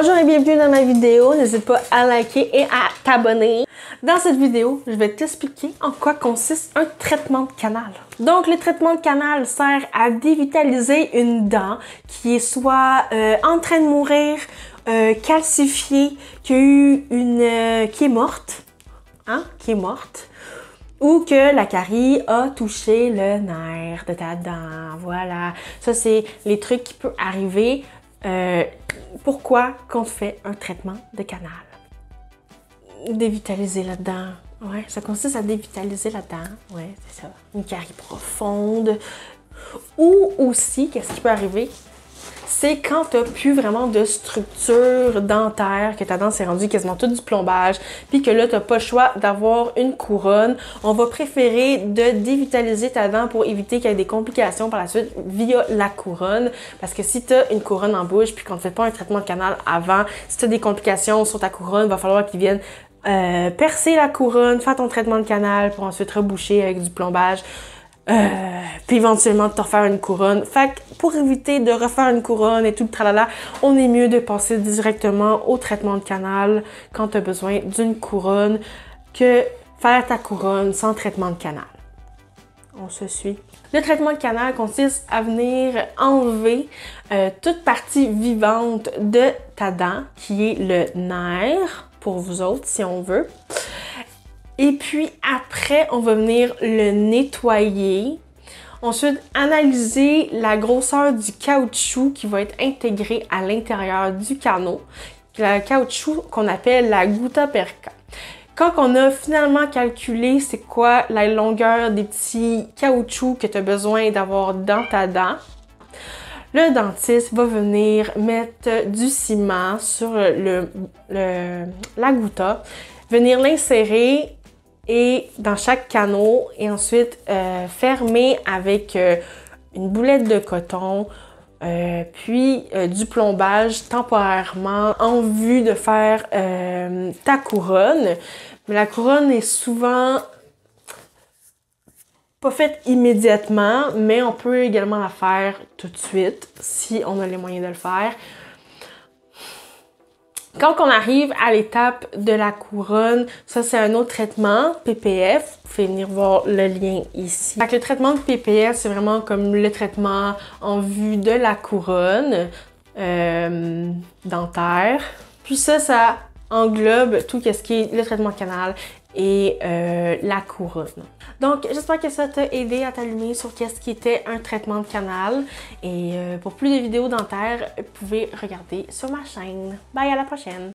Bonjour et bienvenue dans ma vidéo. N'hésite pas à liker et à t'abonner. Dans cette vidéo, je vais t'expliquer en quoi consiste un traitement de canal. Donc, le traitement de canal sert à dévitaliser une dent qui est soit en train de mourir, calcifiée, qui est morte, ou que la carie a touché le nerf de ta dent. Voilà. Ça, c'est les trucs qui peuvent arriver. Pourquoi qu'on fait un traitement de canal? Dévitaliser la dent. Ouais, ça consiste à dévitaliser la dent. Ouais, c'est ça. Une carie profonde. Ou aussi, qu'est-ce qui peut arriver? C'est quand tu n'as plus vraiment de structure dentaire, que ta dent s'est rendue quasiment toute du plombage, puis que là, tu n'as pas le choix d'avoir une couronne. On va préférer de dévitaliser ta dent pour éviter qu'il y ait des complications par la suite via la couronne. Parce que si tu as une couronne en bouche, puis qu'on ne fait pas un traitement de canal avant, si tu as des complications sur ta couronne, il va falloir qu'ils viennent percer la couronne, faire ton traitement de canal pour ensuite reboucher avec du plombage. Puis éventuellement de te refaire une couronne. Fait que pour éviter de refaire une couronne et tout le tralala, on est mieux de passer directement au traitement de canal quand tu as besoin d'une couronne que faire ta couronne sans traitement de canal. On se suit. Le traitement de canal consiste à venir enlever toute partie vivante de ta dent, qui est le nerf, pour vous autres, si on veut. Et puis après, on va venir le nettoyer. Ensuite, analyser la grosseur du caoutchouc qui va être intégré à l'intérieur du canal. Le caoutchouc qu'on appelle la gutta perca. Quand on a finalement calculé c'est quoi la longueur des petits caoutchoucs que tu as besoin d'avoir dans ta dent, le dentiste va venir mettre du ciment sur la gutta, venir l'insérer et dans chaque canal et ensuite fermer avec une boulette de coton, puis du plombage temporairement en vue de faire ta couronne. Mais la couronne est souvent pas faite immédiatement, mais on peut également la faire tout de suite si on a les moyens de le faire. Quand on arrive à l'étape de la couronne, ça c'est un autre traitement, PPF. Vous pouvez venir voir le lien ici. Donc, le traitement de PPF, c'est vraiment comme le traitement en vue de la couronne dentaire. Puis ça englobe tout ce qui est le traitement de canal et la couronne. Donc, j'espère que ça t'a aidé à t'allumer sur qu'est-ce qui était un traitement de canal. Et pour plus de vidéos dentaires, vous pouvez regarder sur ma chaîne. Bye, à la prochaine!